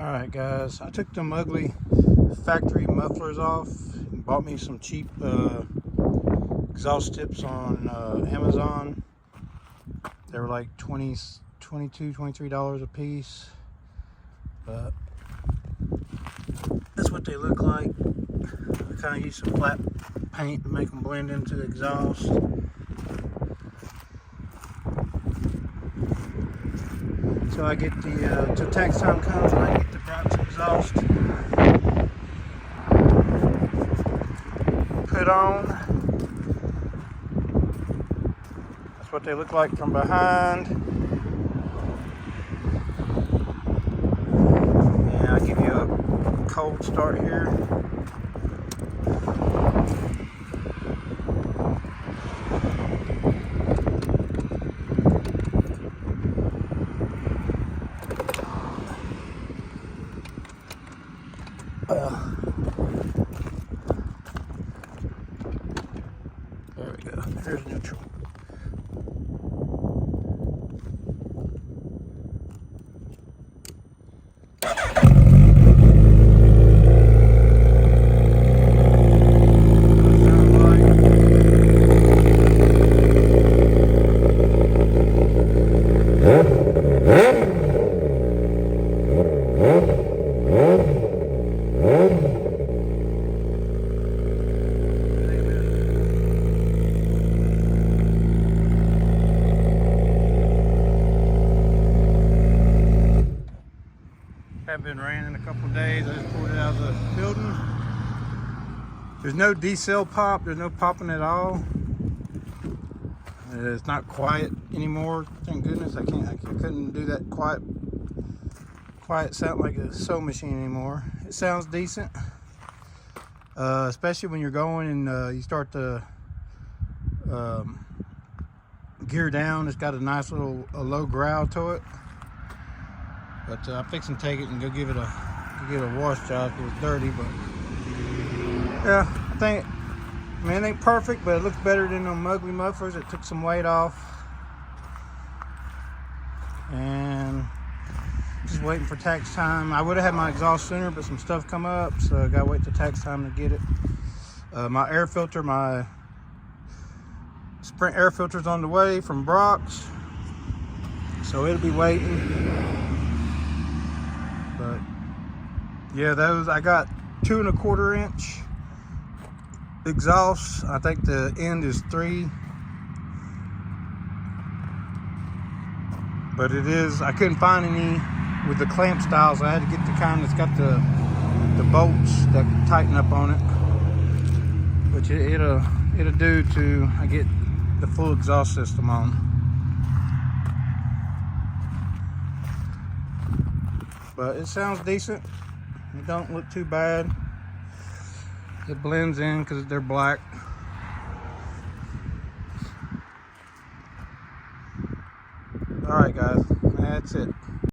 Alright guys, I took them ugly factory mufflers off and bought me some cheap exhaust tips on Amazon. They were like $22, $23 a piece, but that's what they look like. I kind of use some flat paint to make them blend into the exhaust. So I get the, till tax time comes, and I get the Brock's exhaust put on. That's what they look like from behind. And I'll give you a cold start here. There we go. There's neutral. Haven't been ran in a couple of days. I just pulled it out of the building. There's no decel pop. There's no popping at all. It's not quiet anymore. Thank goodness. I couldn't do that quiet sound like a sewing machine anymore. It sounds decent, especially when you're going and you start to gear down. It's got a nice little low growl to it. But I'm fixing to take it and go give it a wash job. It was dirty, but yeah, I think, man, it ain't perfect, but it looks better than them ugly mufflers. It took some weight off, and just waiting for tax time. I would have had my exhaust sooner, but some stuff come up, so I gotta wait till tax time to get it. My air filter, my Sprint air filter's on the way from Brock's, so it'll be waiting. But yeah, those, I got 2 1/4 inch exhausts. I think the end is 3, but it is, I couldn't find any with the clamp styles. I had to get the kind that's got the bolts that tighten up on it, which it'll do to I get the full exhaust system on. But it sounds decent. It don't look too bad. It blends in because they're black. All right, guys, that's it.